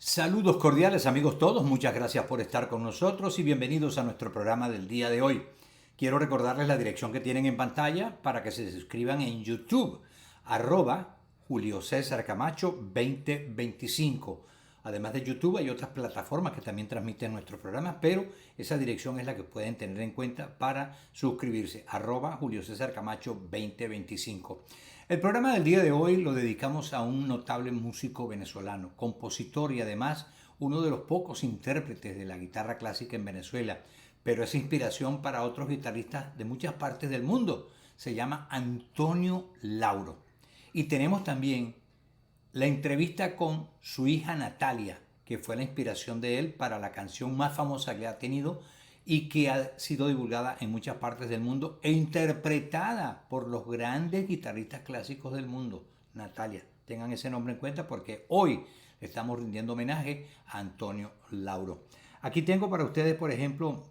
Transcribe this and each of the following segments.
Saludos cordiales amigos todos, muchas gracias por estar con nosotros y bienvenidos a nuestro programa del día de hoy. Quiero recordarles la dirección que tienen en pantalla para que se suscriban en YouTube, @Julio César Camacho 2025. Además de YouTube hay otras plataformas que también transmiten nuestros programas, pero esa dirección es la que pueden tener en cuenta para suscribirse, @Julio César Camacho 2025. El programa del día de hoy lo dedicamos a un notable músico venezolano, compositor y además uno de los pocos intérpretes de la guitarra clásica en Venezuela, pero es inspiración para otros guitarristas de muchas partes del mundo. Se llama Antonio Lauro. Y tenemos también la entrevista con su hija Natalia, que fue la inspiración de él para la canción más famosa que ha tenido y que ha sido divulgada en muchas partes del mundo e interpretada por los grandes guitarristas clásicos del mundo. Natalia, tengan ese nombre en cuenta porque hoy le estamos rindiendo homenaje a Antonio Lauro. Aquí tengo para ustedes, por ejemplo,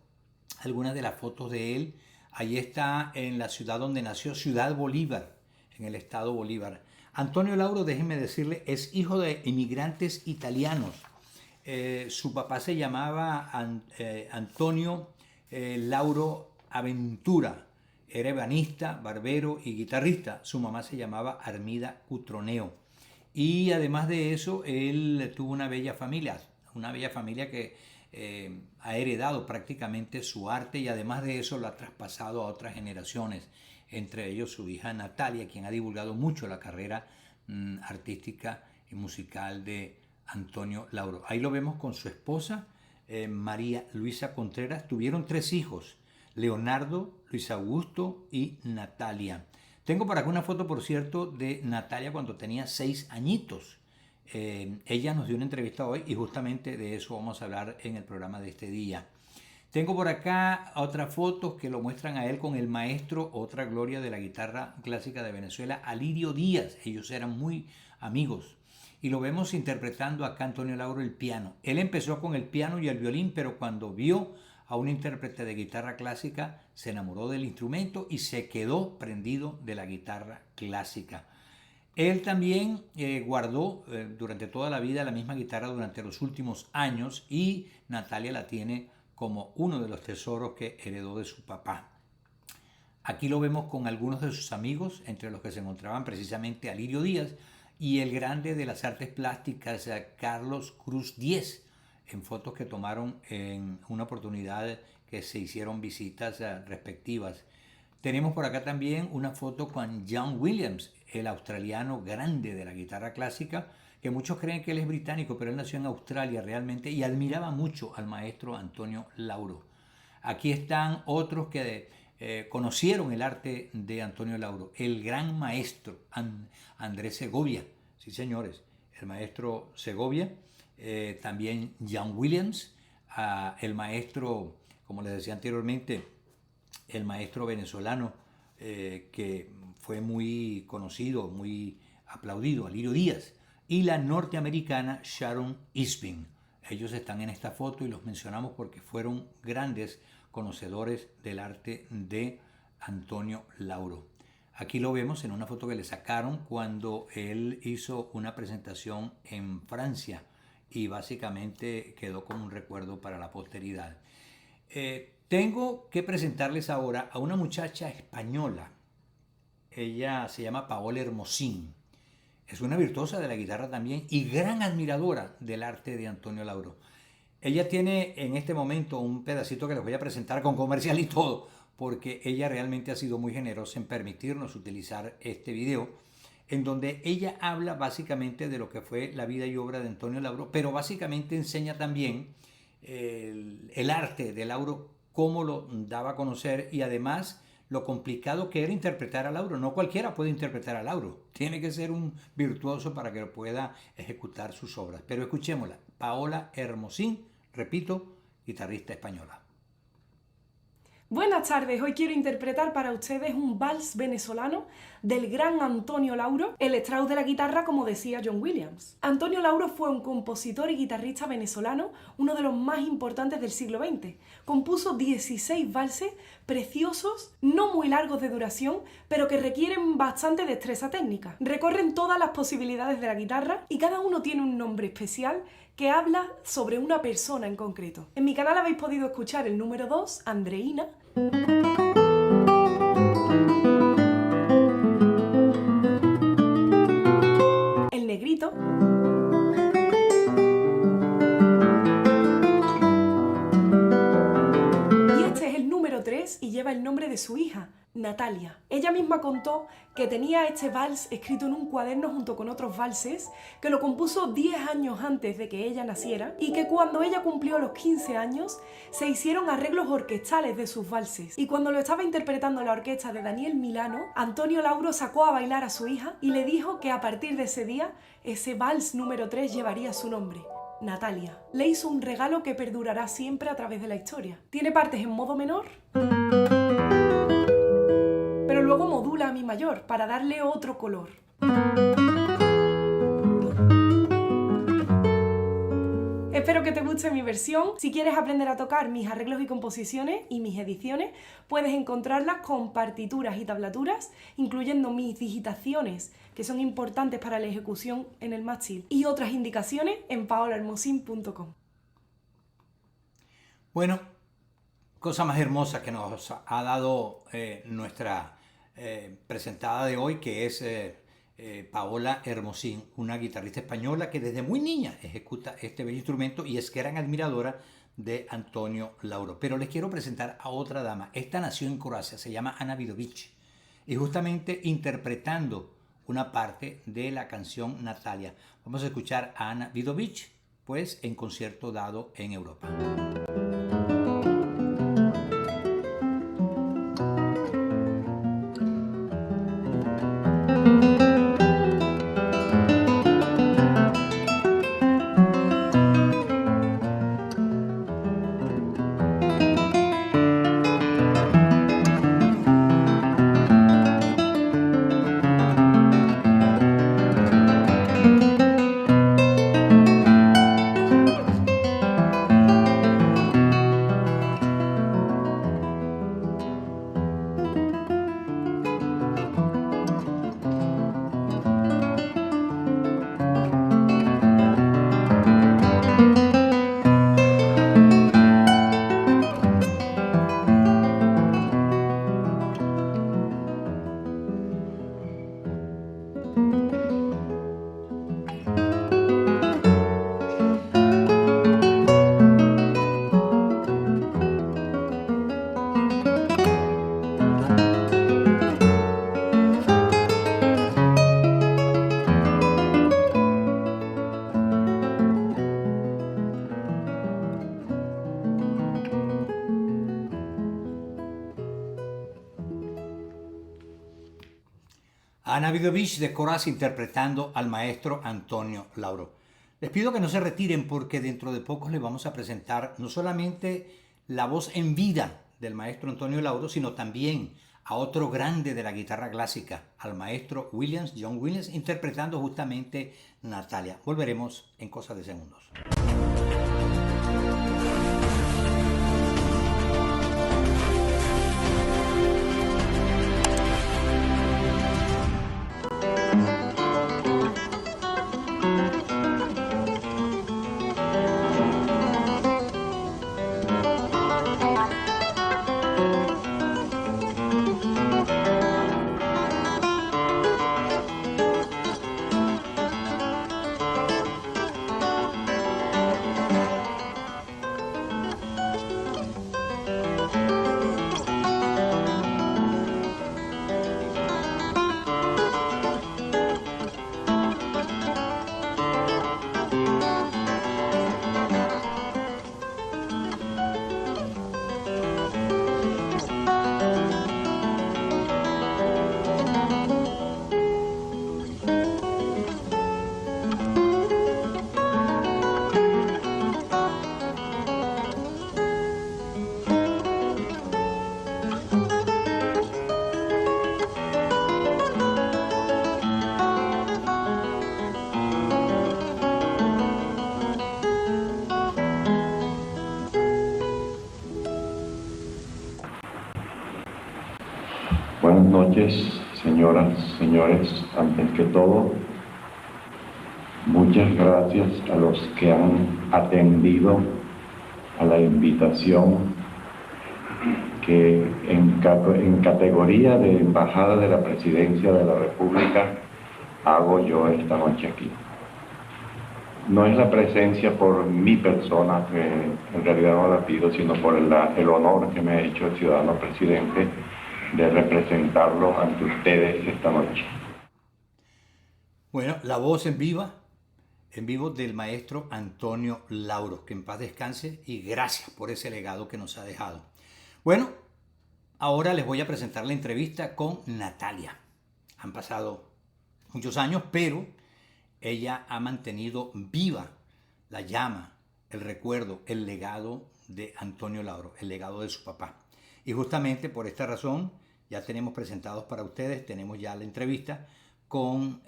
algunas de las fotos de él. Ahí está en la ciudad donde nació, Ciudad Bolívar, en el estado Bolívar. Antonio Lauro, déjenme decirle, es hijo de inmigrantes italianos. Su papá se llamaba Antonio Lauro Aventura. Era ebanista, barbero y guitarrista. Su mamá se llamaba Armida Cutroneo. Y además de eso, él tuvo una bella familia que ha heredado prácticamente su arte y además de eso lo ha traspasado a otras generaciones, entre ellos su hija Natalia, quien ha divulgado mucho la carrera artística y musical de Antonio Lauro. Ahí lo vemos con su esposa, María Luisa Contreras. Tuvieron 3 hijos, Leonardo, Luis Augusto y Natalia. Tengo por acá una foto, por cierto, de Natalia cuando tenía 6 añitos. Ella nos dio una entrevista hoy y justamente de eso vamos a hablar en el programa de este día. Tengo por acá otras fotos que lo muestran a él con el maestro, otra gloria de la guitarra clásica de Venezuela, Alirio Díaz. Ellos eran muy amigos. Y lo vemos interpretando acá Antonio Lauro el piano. Él empezó con el piano y el violín, pero cuando vio a un intérprete de guitarra clásica, se enamoró del instrumento y se quedó prendido de la guitarra clásica. Él también guardó durante toda la vida la misma guitarra durante los últimos años y Natalia la tiene como uno de los tesoros que heredó de su papá. Aquí lo vemos con algunos de sus amigos, entre los que se encontraban precisamente Alirio Díaz y el grande de las artes plásticas, Carlos Cruz Diez, en fotos que tomaron en una oportunidad que se hicieron visitas respectivas. Tenemos por acá también una foto con John Williams, el australiano grande de la guitarra clásica, que muchos creen que él es británico, pero él nació en Australia realmente y admiraba mucho al maestro Antonio Lauro. Aquí están otros que conocieron el arte de Antonio Lauro, el gran maestro Andrés Segovia, sí señores, el maestro Segovia, también John Williams, el maestro, como les decía anteriormente, el maestro venezolano que fue muy conocido, muy aplaudido, Alirio Díaz, y la norteamericana Sharon Isbin. Ellos están en esta foto y los mencionamos porque fueron grandes conocedores del arte de Antonio Lauro. Aquí lo vemos en una foto que le sacaron cuando él hizo una presentación en Francia y básicamente quedó como un recuerdo para la posteridad. Tengo que presentarles ahora a una muchacha española. Ella se llama Paola Hermosín. Es una virtuosa de la guitarra también y gran admiradora del arte de Antonio Lauro. Ella tiene en este momento un pedacito que les voy a presentar con comercial y todo, porque ella realmente ha sido muy generosa en permitirnos utilizar este video, en donde ella habla básicamente de lo que fue la vida y obra de Antonio Lauro, pero básicamente enseña también el arte de Lauro, cómo lo daba a conocer y además lo complicado que era interpretar a Lauro. No cualquiera puede interpretar a Lauro. Tiene que ser un virtuoso para que pueda ejecutar sus obras. Pero escuchémosla. Paola Hermosín, repito, guitarrista española. Buenas tardes, hoy quiero interpretar para ustedes un vals venezolano del gran Antonio Lauro, el estraus de la guitarra, como decía John Williams. Antonio Lauro fue un compositor y guitarrista venezolano, uno de los más importantes del siglo XX. Compuso 16 valses preciosos, no muy largos de duración, pero que requieren bastante destreza técnica. Recorren todas las posibilidades de la guitarra y cada uno tiene un nombre especial que habla sobre una persona en concreto. En mi canal habéis podido escuchar el número 2, Andreina. El negrito. Y este es el número 3 y lleva el nombre de su hija, Natalia. Ella misma contó que tenía este vals escrito en un cuaderno junto con otros valses, que lo compuso 10 años antes de que ella naciera y que cuando ella cumplió los 15 años se hicieron arreglos orquestales de sus valses. Y cuando lo estaba interpretando la orquesta de Daniel Milano, Antonio Lauro sacó a bailar a su hija y le dijo que a partir de ese día ese vals número 3 llevaría su nombre. Natalia. Le hizo un regalo que perdurará siempre a través de la historia. Tiene partes en modo menor, pero luego modula a mi mayor para darle otro color. Espero que te guste mi versión. Si quieres aprender a tocar mis arreglos y composiciones y mis ediciones, puedes encontrarlas con partituras y tablaturas, incluyendo mis digitaciones, que son importantes para la ejecución en el mástil, y otras indicaciones en paolahermosin.com. Bueno, cosa más hermosa que nos ha dado nuestra presentada de hoy, que es Paola Hermosín, una guitarrista española que desde muy niña ejecuta este bello instrumento y es gran admiradora de Antonio Lauro. Pero les quiero presentar a otra dama. Esta nació en Croacia, se llama Ana Vidovic, y justamente interpretando una parte de la canción Natalia. Vamos a escuchar a Ana Vidovic, pues en concierto dado en Europa. Ana Vidovic de Croacia interpretando al maestro Antonio Lauro. Les pido que no se retiren porque dentro de poco les vamos a presentar no solamente la voz en vida del maestro Antonio Lauro, sino también a otro grande de la guitarra clásica, al maestro Williams, John Williams, interpretando justamente Natalia. Volveremos en cosa de segundos. Buenas noches, señoras, señores. Antes que todo, muy muchas gracias a los que han atendido a la invitación que en categoría de embajada de la Presidencia de la República hago yo esta noche aquí. No es la presencia por mi persona, que en realidad no la pido, sino por el honor que me ha hecho el ciudadano presidente de representarlo ante ustedes esta noche. Bueno, la voz en vivo del maestro Antonio Lauro, que en paz descanse y gracias por ese legado que nos ha dejado. Bueno, ahora les voy a presentar la entrevista con Natalia. Han pasado muchos años, pero ella ha mantenido viva la llama, el recuerdo, el legado de Antonio Lauro, el legado de su papá. Y justamente por esta razón ya tenemos presentados para ustedes, tenemos ya la entrevista con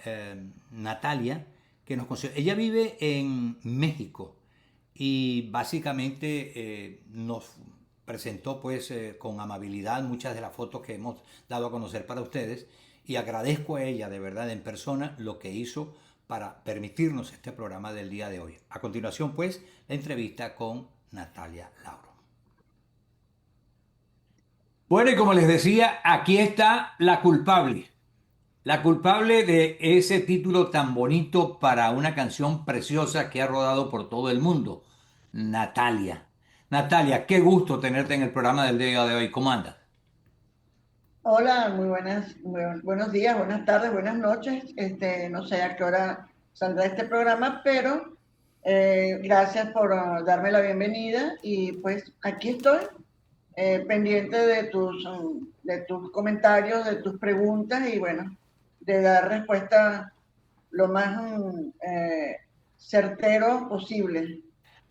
Natalia, que nos conoce. Ella vive en México y básicamente nos presentó pues con amabilidad muchas de las fotos que hemos dado a conocer para ustedes, y agradezco a ella de verdad en persona lo que hizo para permitirnos este programa del día de hoy. A continuación pues la entrevista con Natalia Lauro. Bueno, y como les decía, aquí está la culpable de ese título tan bonito para una canción preciosa que ha rodado por todo el mundo, Natalia. Natalia, qué gusto tenerte en el programa del día de hoy. ¿Cómo andas? Hola, buenos días, buenas tardes, buenas noches. No sé a qué hora saldrá este programa, pero gracias por darme la bienvenida y pues aquí estoy pendiente de tus comentarios, de tus preguntas y bueno, de dar respuesta lo más certero posible.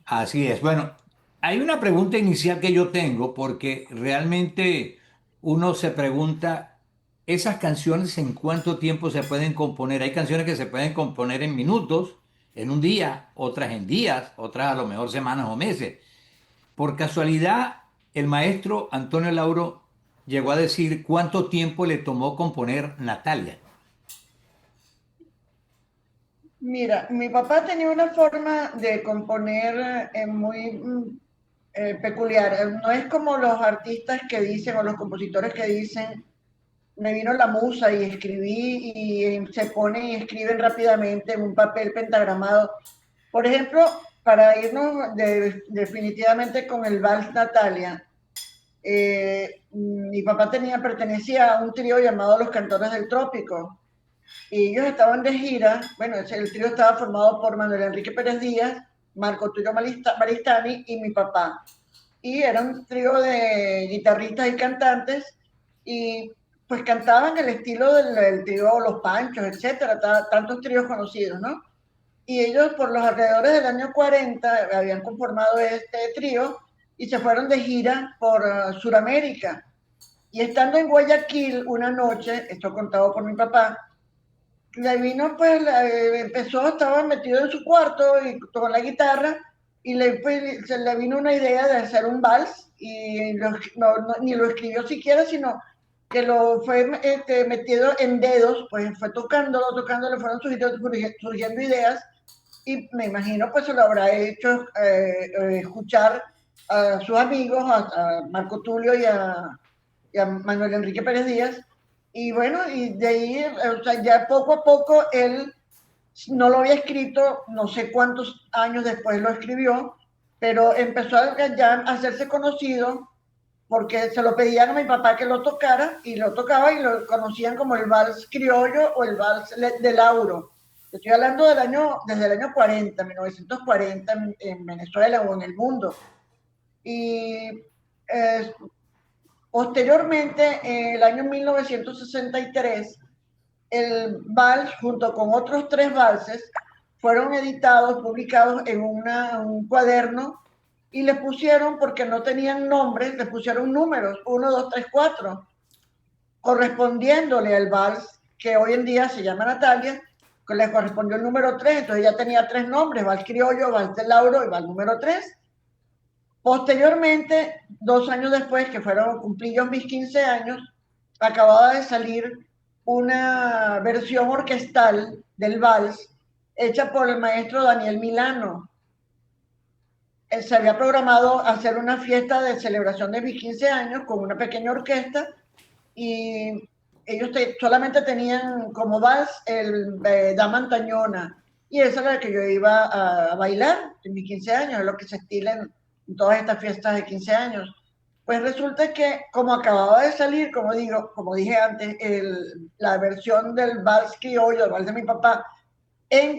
Así es. Bueno, hay una pregunta inicial que yo tengo porque realmente uno se pregunta, ¿esas canciones en cuánto tiempo se pueden componer? Hay canciones que se pueden componer en minutos, en un día, otras en días, otras a lo mejor semanas o meses. Por casualidad, el maestro Antonio Lauro llegó a decir cuánto tiempo le tomó componer Natalia. Mira, mi papá tenía una forma de componer muy peculiar. No es como los artistas que dicen o los compositores que dicen, me vino la musa y escribí y se ponen y escriben rápidamente en un papel pentagramado. Por ejemplo, para irnos definitivamente con el Vals Natalia, mi papá pertenecía a un trío llamado Los Cantores del Trópico y ellos estaban de gira. Bueno, el trío estaba formado por Manuel Enrique Pérez Díaz, Marco Tulio Maristani y mi papá. Y era un trío de guitarristas y cantantes y pues cantaban el estilo del trío Los Panchos, etcétera, tantos tríos conocidos, ¿no? Y ellos por los alrededores del año 40 habían conformado este trío y se fueron de gira por Sudamérica. Y estando en Guayaquil una noche, esto contado por mi papá, le vino pues, estaba metido en su cuarto y tocó la guitarra y se le vino una idea de hacer un vals y ni lo escribió siquiera, sino que lo fue metido en dedos, pues fue tocando, le fueron surgiendo ideas y me imagino pues se lo habrá hecho escuchar a sus amigos, a Marco Tulio y a Manuel Enrique Pérez Díaz. Y bueno, y de ahí, o sea, ya poco a poco él no lo había escrito, no sé cuántos años después lo escribió, pero empezó ya a hacerse conocido porque se lo pedían a mi papá que lo tocara y lo tocaba y lo conocían como el vals criollo o el vals de Lauro. Estoy hablando desde el año 40, 1940 en Venezuela o en el mundo. Y posteriormente, en el año 1963, el vals, junto con otros 3 valses, fueron editados, publicados en un cuaderno y le pusieron, porque no tenían nombres, le pusieron números, 1, 2, 3, 4, correspondiéndole al vals que hoy en día se llama Natalia, que le correspondió el número 3, entonces ya tenía 3 nombres, vals criollo, vals de Lauro y vals número 3. Posteriormente, 2 años después, que cumplí yo mis 15 años, acababa de salir una versión orquestal del vals hecha por el maestro Daniel Milano. Él se había programado hacer una fiesta de celebración de mis 15 años con una pequeña orquesta y ellos solamente tenían como vals el Dama Antañona y esa era la que yo iba a bailar en mis 15 años, es lo que se estila en todas estas fiestas de 15 años. Pues resulta que como acababa de salir, como dije antes, la versión del vals criollo, el vals de mi papá,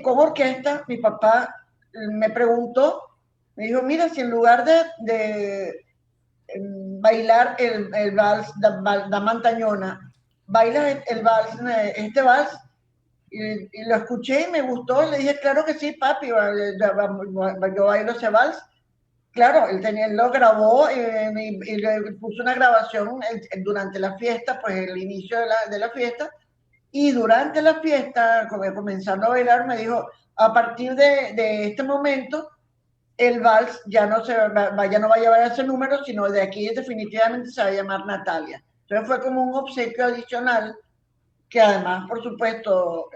con orquesta, mi papá me preguntó, me dijo, mira, si en lugar de bailar el vals Dama Antañona, bailas el vals, este vals, y lo escuché y me gustó, y le dije, claro que sí, papi, yo bailo ese vals. Claro, él lo grabó y le puso una grabación durante la fiesta, pues el inicio de la fiesta, y durante la fiesta, comenzando a bailar, me dijo, a partir de este momento, el vals ya no va a llevar ese número, sino de aquí definitivamente se va a llamar Natalia. Entonces fue como un obsequio adicional que además, por supuesto,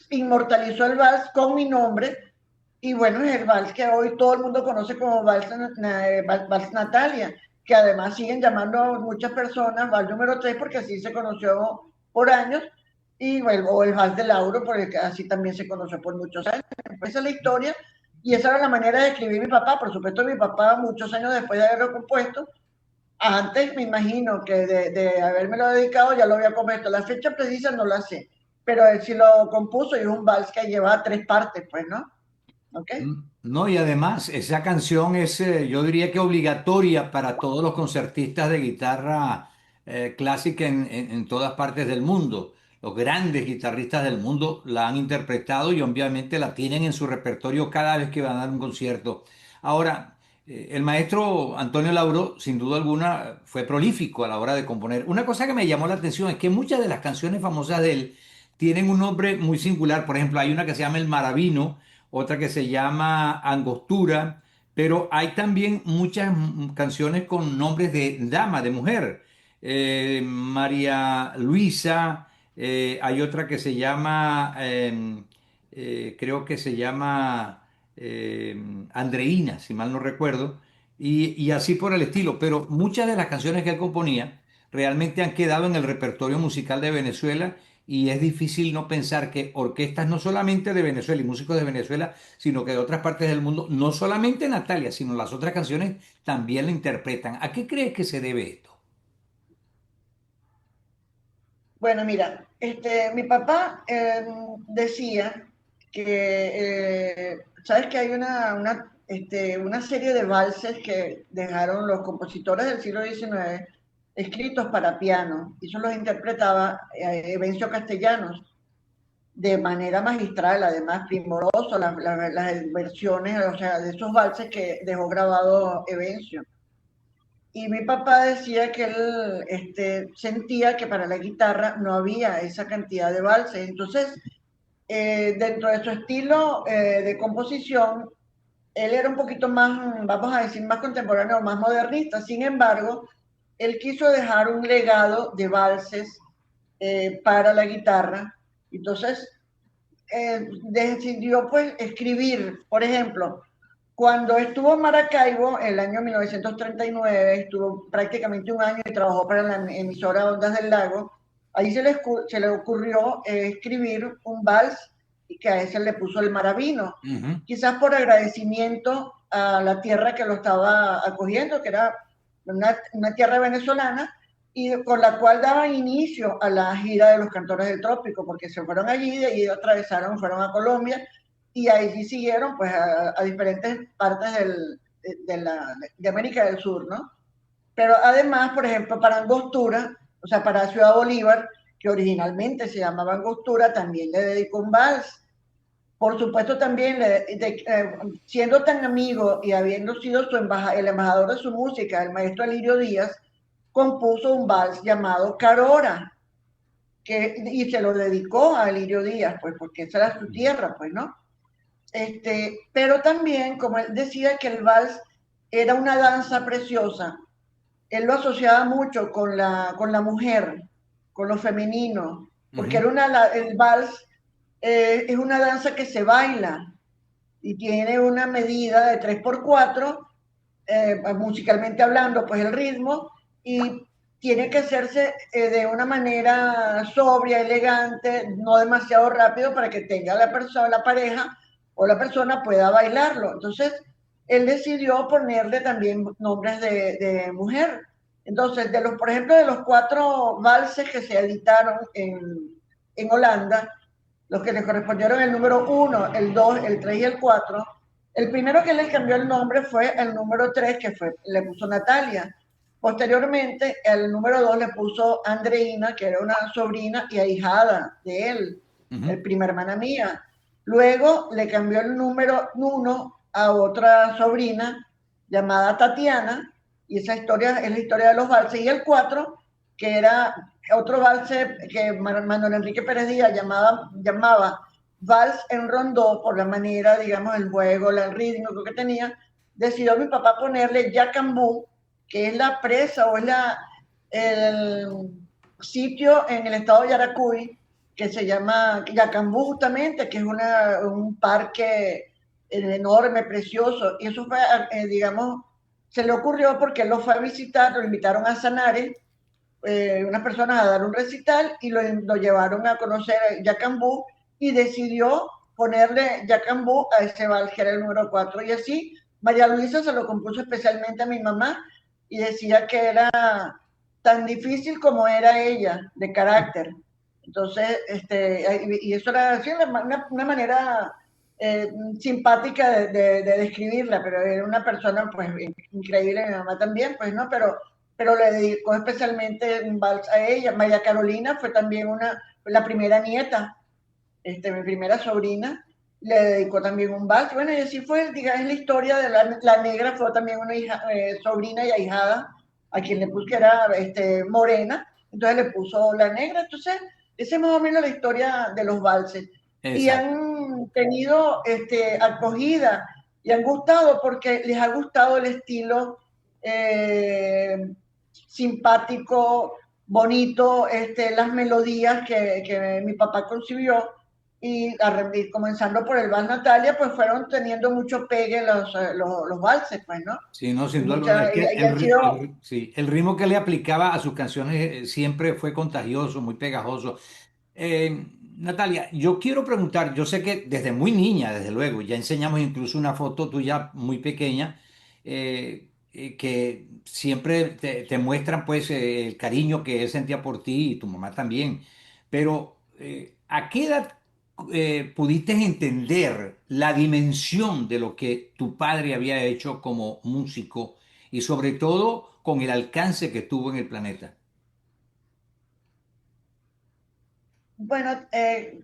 inmortalizó el vals con mi nombre y bueno, es el vals que hoy todo el mundo conoce como vals Natalia, que además siguen llamando a muchas personas vals número 3 porque así se conoció por años y o el vals de Lauro porque así también se conoció por muchos años. Esa es la historia y esa era la manera de escribir mi papá. Por supuesto, mi papá muchos años después de haberlo compuesto, antes me imagino que de habérmelo dedicado ya lo había compuesto. La fecha precisa no la sé, pero él sí lo compuso y es un vals que lleva 3 partes, pues, ¿no? ¿Okay? No, y además esa canción es, yo diría que obligatoria para todos los concertistas de guitarra clásica en todas partes del mundo. Los grandes guitarristas del mundo la han interpretado y obviamente la tienen en su repertorio cada vez que van a dar un concierto. Ahora, el maestro Antonio Lauro, sin duda alguna, fue prolífico a la hora de componer. Una cosa que me llamó la atención es que muchas de las canciones famosas de él tienen un nombre muy singular. Por ejemplo, hay una que se llama El Maravino, otra que se llama Angostura, pero hay también muchas canciones con nombres de dama, de mujer. María Luisa, hay otra que se llama, creo que se llama Andreína, si mal no recuerdo, y así por el estilo, pero muchas de las canciones que él componía realmente han quedado en el repertorio musical de Venezuela y es difícil no pensar que orquestas no solamente de Venezuela y músicos de Venezuela, sino que de otras partes del mundo, no solamente Natalia, sino las otras canciones también la interpretan. ¿A qué crees que se debe esto? Bueno, mira, mi papá decía que, sabes que hay una serie de valses que dejaron los compositores del siglo XIX escritos para piano, y eso los interpretaba Evencio Castellanos de manera magistral, además primoroso, las versiones, o sea, de esos valses que dejó grabado Evencio. Y mi papá decía que él sentía que para la guitarra no había esa cantidad de valses. Entonces, dentro de su estilo de composición, él era un poquito más, vamos a decir, más contemporáneo, más modernista. Sin embargo, él quiso dejar un legado de valses para la guitarra. Entonces, decidió pues escribir, por ejemplo, cuando estuvo en Maracaibo, el año 1939, estuvo prácticamente un año y trabajó para la emisora Ondas del Lago, ahí se le ocurrió escribir un vals y que a ese le puso El Maravino, quizás por agradecimiento a la tierra que lo estaba acogiendo, que era una tierra venezolana, y con la cual daban inicio a la gira de los Cantores del Trópico, porque se fueron allí, de allí atravesaron, fueron a Colombia, y ahí siguieron pues a diferentes partes de América del Sur, ¿no? Pero además, por ejemplo, para Angostura, o sea, para Ciudad Bolívar, que originalmente se llamaba Angostura, también le dedicó un vals. Por supuesto, también, siendo tan amigo y habiendo sido el embajador de su música, el maestro Alirio Díaz, compuso un vals llamado Carora, y se lo dedicó a Alirio Díaz, pues porque esa era su tierra, pues, ¿no? Pero también, como él decía que el vals era una danza preciosa, él lo asociaba mucho con la mujer, con lo femenino, porque el vals es una danza que se baila y tiene una medida de 3x4, musicalmente hablando, pues el ritmo, y tiene que hacerse de una manera sobria, elegante, no demasiado rápido para que tenga la persona, la pareja o la persona pueda bailarlo. Entonces, él decidió ponerle también nombres de mujer. Entonces, por ejemplo, de los 4 valses que se editaron en Holanda, los que le correspondieron el número 1, el 2, el 3 y el 4, el primero que le cambió el nombre fue el número 3, le puso Natalia. Posteriormente, el número 2 le puso Andreina, que era una sobrina y ahijada de él, prima hermana mía. Luego le cambió el número 1 a otra sobrina llamada Tatiana, y esa historia es la historia de los valses. Y el 4, que era otro valse que Manuel Enrique Pérez Díaz llamaba vals en rondó, por la manera, digamos, el juego, el ritmo que tenía. Decidió mi papá ponerle Yacambú, que es la presa o es el sitio en el estado de Yaracuy que se llama Yacambú justamente, que es un parque enorme, precioso, y eso fue, digamos, se le ocurrió porque él lo fue a visitar, lo invitaron a Sanare, unas personas a dar un recital y lo llevaron a conocer Yacambú y decidió ponerle Yacambú a ese vals que era el número 4, y así María Luisa se lo compuso especialmente a mi mamá y decía que era tan difícil como era ella, de carácter. Entonces, y eso era así, una manera simpática de describirla, pero era una persona pues increíble, mi mamá también, pues no, pero le dedicó especialmente un vals a ella. María Carolina fue también la primera nieta, mi primera sobrina, le dedicó también un vals. Bueno, y así fue, digamos, la historia de la negra, fue también una sobrina y ahijada, a quien le puso que era morena, entonces le puso la negra. Entonces, esa es más o menos la historia de los valses. Exacto. Y han tenido acogida y han gustado porque les ha gustado el estilo simpático, bonito, las melodías que mi papá concibió, y comenzando por el Vals Natalia, pues fueron teniendo mucho pegue los valses, pues, ¿no? Sí, no, sin duda alguna. Es que sí, el ritmo que le aplicaba a sus canciones siempre fue contagioso, muy pegajoso. Natalia, yo quiero preguntar, yo sé que desde muy niña, desde luego, ya enseñamos incluso una foto tuya muy pequeña, que siempre te muestran pues el cariño que él sentía por ti y tu mamá también, pero ¿a qué edad pudiste entender la dimensión de lo que tu padre había hecho como músico y sobre todo con el alcance que tuvo en el planeta? Bueno,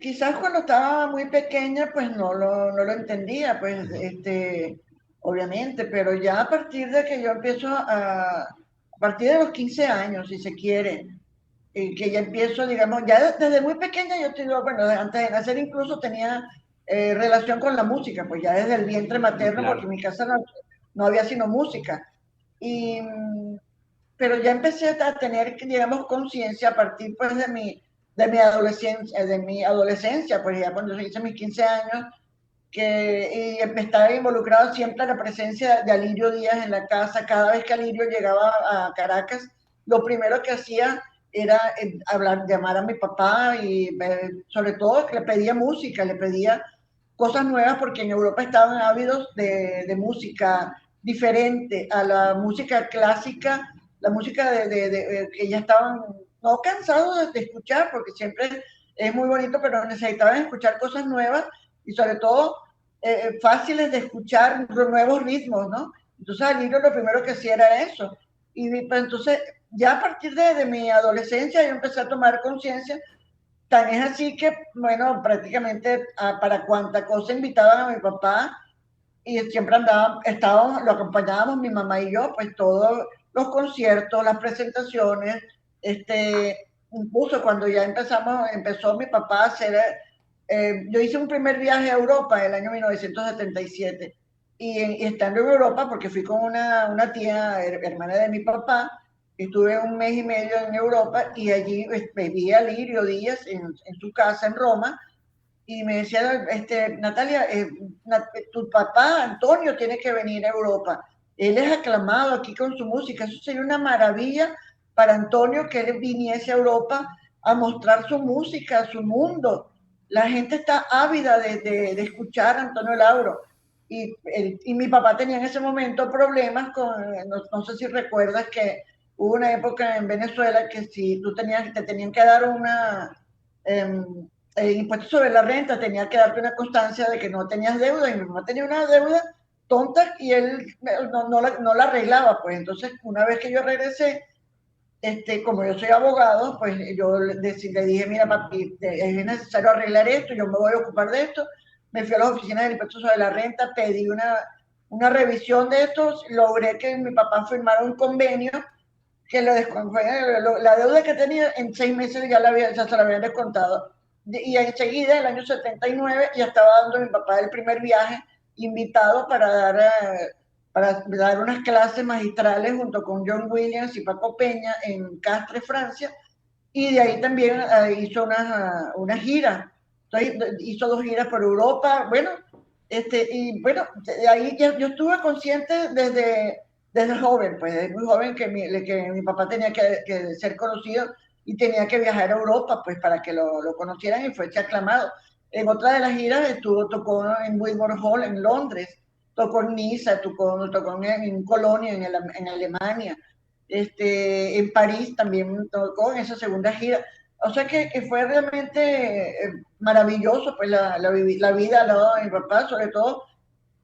quizás cuando estaba muy pequeña, pues no lo entendía, pues, obviamente, pero ya a partir de que yo empiezo a partir de los 15 años, si se quiere, que ya empiezo, digamos, ya desde muy pequeña yo te digo, bueno, antes de nacer incluso tenía relación con la música, pues ya desde el vientre materno, Claro. porque en mi casa no había sino música. Y, pero ya empecé a tener, digamos, conciencia a partir pues de mi adolescencia, pues ya cuando hice mis 15 años, y me estaba involucrado siempre en la presencia de Alirio Díaz en la casa. Cada vez que Alirio llegaba a Caracas, lo primero que hacía era llamar a mi papá y sobre todo le pedía música, le pedía cosas nuevas porque en Europa estaban ávidos de música diferente a la música clásica, la música que ya estaban no cansados de escuchar porque siempre es muy bonito, pero necesitaban escuchar cosas nuevas y sobre todo fáciles de escuchar, nuevos ritmos, ¿no? Entonces al libro lo primero que hacía era eso. Y pues, entonces ya a partir de mi adolescencia yo empecé a tomar conciencia. Tan es así que, bueno, prácticamente para cuanta cosa invitaban a mi papá y siempre lo acompañábamos mi mamá y yo, pues todos los conciertos, las presentaciones, incluso cuando ya empezó mi papá a hacer, yo hice un primer viaje a Europa el año 1977 y estando en Europa, porque fui con una tía, hermana de mi papá, estuve un mes y medio en Europa y allí viví a Lirio Díaz en su casa en Roma, y me decía, Natalia, tu papá Antonio tiene que venir a Europa. Él es aclamado aquí con su música. Eso sería una maravilla para Antonio que él viniese a Europa a mostrar su música, su mundo. La gente está ávida de escuchar a Antonio Lauro. Y mi papá tenía en ese momento problemas con, no sé si recuerdas que hubo una época en Venezuela que si tú te tenían que dar una impuesto sobre la renta, tenía que darte una constancia de que no tenías deuda, y mi mamá tenía una deuda tonta y él no la arreglaba. Pues entonces, una vez que yo regresé, como yo soy abogado, pues yo le dije, mira papi, es necesario arreglar esto, yo me voy a ocupar de esto. Me fui a las oficinas del impuesto sobre la renta, pedí una revisión de esto, logré que mi papá firmara un convenio que la deuda que tenía en 6 meses ya se la habían descontado. Y enseguida, el año 79, ya estaba dando mi papá el primer viaje invitado para dar unas clases magistrales junto con John Williams y Paco Peña en Castres, Francia, y de ahí también hizo una gira. Entonces, hizo 2 giras por Europa, bueno, y bueno, de ahí yo estuve consciente desde joven, pues desde muy joven que mi papá tenía que ser conocido y tenía que viajar a Europa, pues para que lo conocieran y fuese aclamado. En otra de las giras tocó en Wigmore Hall en Londres, tocó en Niza, tocó en Colonia, en Alemania, en París también tocó en esa segunda gira. O sea que fue realmente maravilloso, pues la vida al lado de mi papá, sobre todo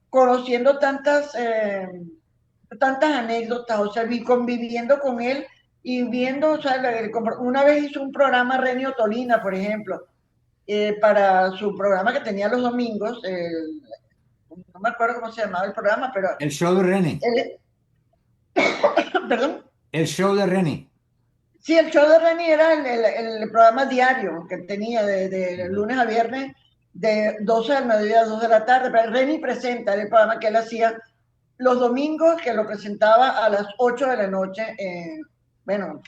conociendo tantas anécdotas, o sea, conviviendo con él y viendo, o sea, una vez hizo un programa Renio Tolina, por ejemplo, para su programa que tenía los domingos, no me acuerdo cómo se llamaba el programa, pero... El show de René. Perdón. El show de René. Sí, el show de Reni era el programa diario que tenía de lunes a viernes, de 12 del mediodía a 2 de la tarde. Pero Reni presenta, era el programa que él hacía los domingos, que lo presentaba a las 8 de la noche. Bueno,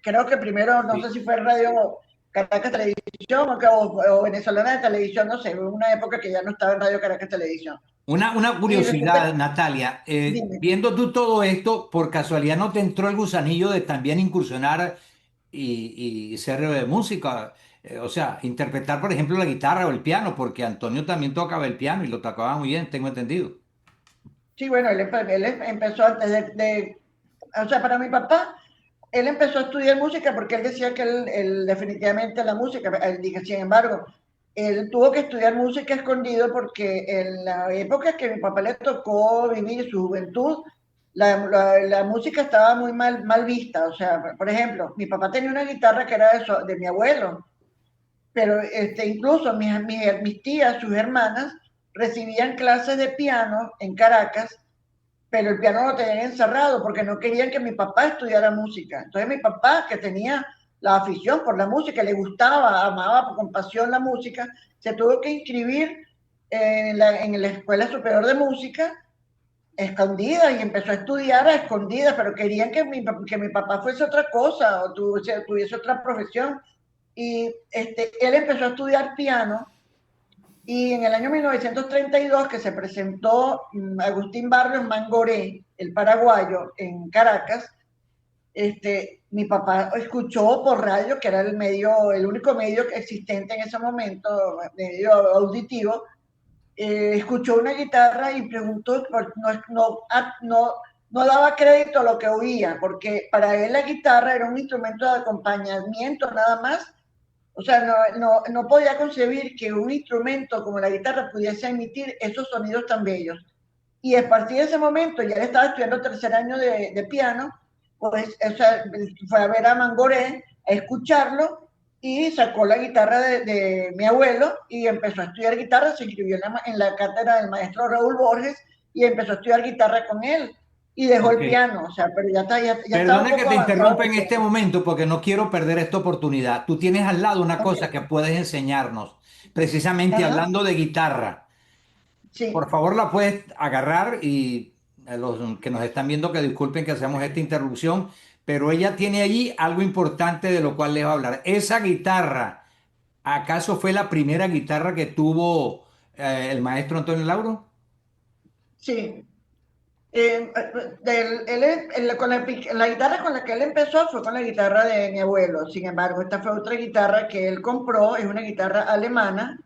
creo que primero, no sé si fue Radio Caracas Televisión o Venezolana de Televisión, no sé, una época que ya no estaba en Radio Caracas Televisión. Una curiosidad, Natalia, viendo tú todo esto, por casualidad no te entró el gusanillo de también incursionar y ser música, o sea, interpretar por ejemplo la guitarra o el piano, porque Antonio también tocaba el piano y lo tocaba muy bien, tengo entendido. Sí, bueno, él empezó antes o sea, para mi papá, él empezó a estudiar música porque él decía que él definitivamente la música, él dije, sin embargo, él tuvo que estudiar música escondido porque en la época que mi papá le tocó vivir su juventud, la música estaba muy mal vista. O sea, por ejemplo, mi papá tenía una guitarra que era de mi abuelo, pero incluso mis tías, sus hermanas, recibían clases de piano en Caracas, pero el piano lo tenían encerrado porque no querían que mi papá estudiara música. Entonces mi papá, que tenía la afición por la música, le gustaba, amaba con pasión la música, se tuvo que inscribir en la Escuela Superior de Música escondida y empezó a estudiar a escondidas, pero querían que mi papá fuese otra cosa o tuviese otra profesión. Y él empezó a estudiar piano. Y en el año 1932, que se presentó Agustín Barrios Mangoré, el paraguayo, en Caracas, mi papá escuchó por radio, que era el único medio existente en ese momento, medio auditivo, escuchó una guitarra y preguntó, no daba crédito a lo que oía, porque para él la guitarra era un instrumento de acompañamiento nada más. O sea, no podía concebir que un instrumento como la guitarra pudiese emitir esos sonidos tan bellos. Y a partir de ese momento, ya él estaba estudiando 3er año de piano, pues o sea, fue a ver a Mangoré, a escucharlo, y sacó la guitarra de mi abuelo y empezó a estudiar guitarra, se inscribió en la cátedra del maestro Raúl Borges y empezó a estudiar guitarra con él. Y dejó el piano, o sea, pero ya Perdona que te interrumpa en este momento porque no quiero perder esta oportunidad. Tú tienes al lado una cosa que puedes enseñarnos, precisamente hablando de guitarra. Sí. Por favor, la puedes agarrar y a los que nos están viendo que disculpen que hacemos esta interrupción, pero ella tiene allí algo importante de lo cual les voy a hablar. Esa guitarra ¿Acaso fue la primera guitarra que tuvo el maestro Antonio Lauro? Sí. La guitarra con la que él empezó fue con la guitarra de mi abuelo. Sin embargo, esta fue otra guitarra que él compró, es una guitarra alemana,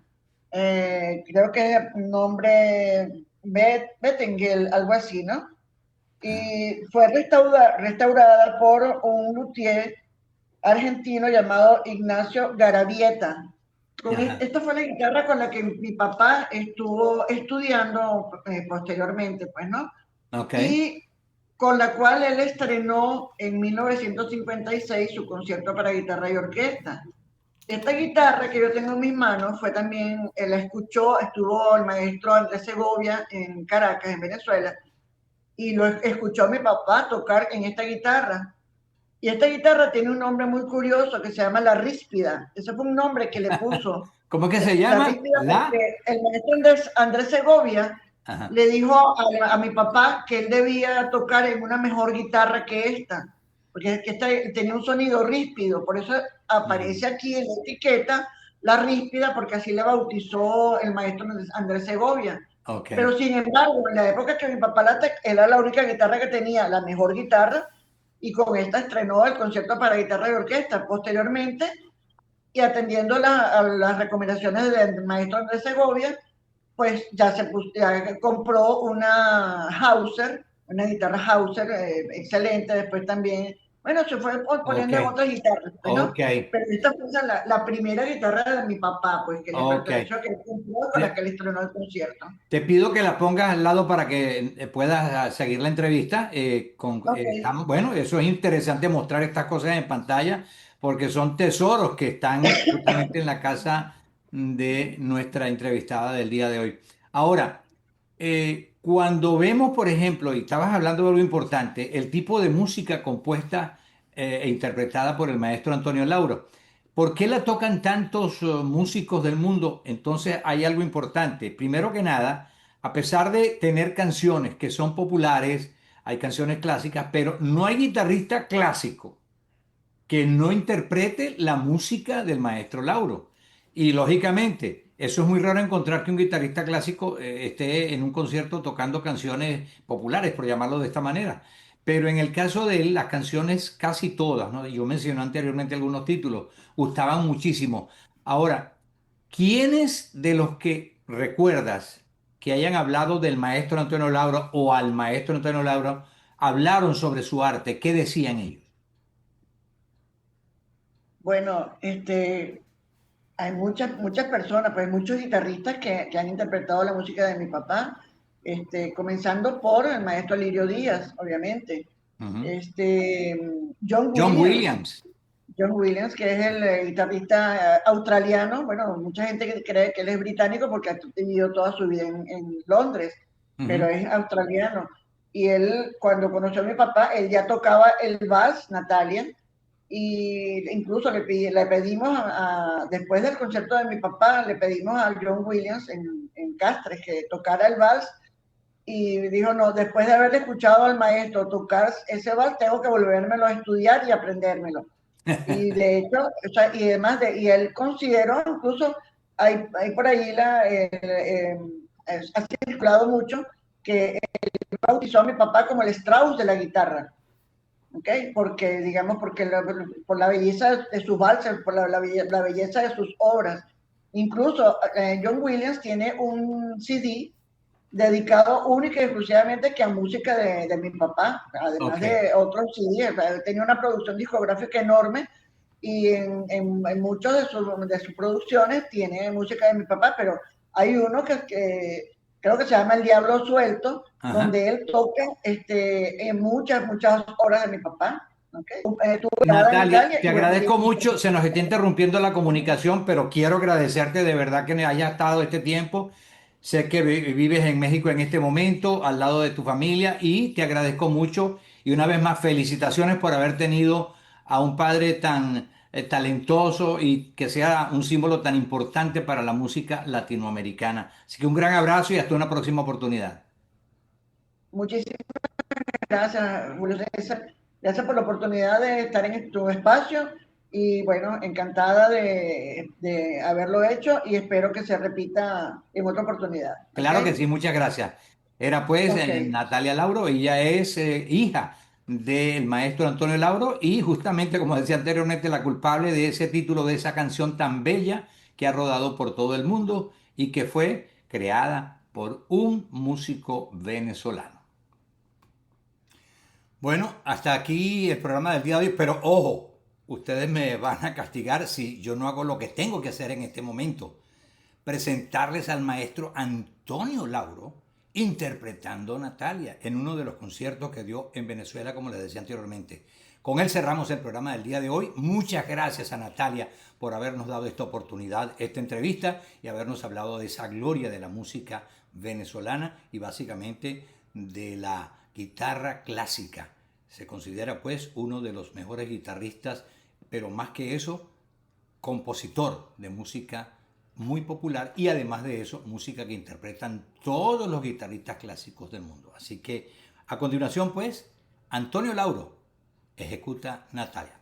creo que es nombre Bettengel, algo así, ¿no? Y fue restaurada por un luthier argentino llamado Ignacio Garavieta. Ajá. Esta fue la guitarra con la que mi papá estuvo estudiando posteriormente, pues, ¿no? Ok. Y con la cual él estrenó en 1956 su concierto para guitarra y orquesta. Esta guitarra que yo tengo en mis manos fue también, él la escuchó, estuvo el maestro Andrés Segovia en Caracas, en Venezuela, y lo escuchó a mi papá tocar en esta guitarra. Y esta guitarra tiene un nombre muy curioso que se llama La Ríspida. Ese fue un nombre que le puso ¿Cómo es que se La llama? Ríspida La. porque el maestro Andrés Segovia Ajá. le dijo a mi papá que él debía tocar en una mejor guitarra que esta, porque es que esta tenía un sonido ríspido, por eso aparece aquí en la etiqueta La Ríspida, porque así le bautizó el maestro Andrés Segovia. Ok. Pero sin embargo, en la época que mi papá era la única guitarra que tenía, la mejor guitarra, y con esta estrenó el concierto para guitarra y orquesta. Posteriormente, y atendiendo a las recomendaciones del maestro Andrés Segovia, pues ya compró una Hauser, una guitarra Hauser excelente. Después también, bueno, se fue Ok. poniendo en otras guitarras, pues, ¿no? Ok. Pero esta fue la primera guitarra de mi papá, pues, que le Ok. perteneció, que él compró, con la que le estrenó el concierto. Te pido que la pongas al lado para que puedas seguir la entrevista. Ok. Bueno, eso es interesante mostrar estas cosas en pantalla porque son tesoros que están justamente en la casa de nuestra entrevistada del día de hoy. Ahora, cuando vemos, por ejemplo, y estabas hablando de algo importante, el tipo de música compuesta e interpretada por el maestro Antonio Lauro. ¿Por qué la tocan tantos músicos del mundo? Entonces hay algo importante. Primero que nada, a pesar de tener canciones que son populares, hay canciones clásicas, pero no hay guitarrista clásico que no interprete la música del maestro Lauro. Y lógicamente, eso es muy raro encontrar que un guitarrista clásico esté en un concierto tocando canciones populares, por llamarlo de esta manera. Pero en el caso de él, las canciones casi todas, ¿no? Yo mencioné anteriormente algunos títulos, gustaban muchísimo. Ahora, ¿quiénes de los que recuerdas que hayan hablado del maestro Antonio Lauro o al maestro Antonio Lauro hablaron sobre su arte? ¿Qué decían ellos? Bueno, hay muchas personas, pues muchos guitarristas que han interpretado la música de mi papá, comenzando por el maestro Lirio Díaz, obviamente. Ujú. Este, John John Williams, Williams. John Williams, que es el guitarrista australiano. Bueno, mucha gente que cree que él es británico porque ha vivido toda su vida en Londres, pero Ujú. es australiano. Y él, cuando conoció a mi papá, él ya tocaba el vals, Natalia, y incluso le pedimos, después del concierto de mi papá, le pedimos a John Williams en Castres que tocara el vals, y dijo, no, después de haber escuchado al maestro tocar ese vals, tengo que volvérmelo a estudiar y aprendérmelo. Y de hecho, o sea, y además y él consideró, incluso hay por ahí ha circulado mucho que él bautizó a mi papá como el Strauss de la guitarra. ¿Okay? Porque, digamos, por la belleza de sus valses, por la belleza de sus obras. Incluso John Williams tiene un CD dedicado única y exclusivamente que a música de mi papá, además Ok, de otros CD. O sea, tenía una producción discográfica enorme y en muchas de sus producciones tiene música de mi papá, pero hay uno que creo que se llama El Diablo Suelto, ajá. donde él toca en muchas obras de mi papá. ¿Okay? Estuvo grabada en Natalia, Italia te y bueno, agradezco mucho. Se nos está interrumpiendo la comunicación, pero quiero agradecerte de verdad que me hayas estado este tiempo. Sé que vives en México en este momento, al lado de tu familia, y te agradezco mucho. Y una vez más, felicitaciones por haber tenido a un padre tan talentoso y que sea un símbolo tan importante para la música latinoamericana. Así que un gran abrazo y hasta una próxima oportunidad. muchísimas gracias, Julio César. Gracias por la oportunidad de estar en tu espacio y bueno, encantada de haberlo hecho y espero que se repita en otra oportunidad. Claro que ¿Ok? sí, muchas gracias. Era pues Ok. Natalia Lauro, ella es hija del maestro Antonio Lauro y justamente, como decía anteriormente, la culpable de ese título de esa canción tan bella que ha rodado por todo el mundo y que fue creada por un músico venezolano. Bueno, hasta aquí el programa del día de hoy, pero ojo, ustedes me van a castigar si yo no hago lo que tengo que hacer en este momento. Presentarles al maestro Antonio Lauro interpretando a Natalia en uno de los conciertos que dio en Venezuela, como les decía anteriormente. Con él cerramos el programa del día de hoy. Muchas gracias a Natalia por habernos dado esta oportunidad, esta entrevista y habernos hablado de esa gloria de la música venezolana y básicamente de la guitarra clásica. Se considera pues uno de los mejores guitarristas, pero más que eso, compositor de música muy popular y además de eso, música que interpretan todos los guitarristas clásicos del mundo. Así que a continuación, pues, Antonio Lauro ejecuta Natalia.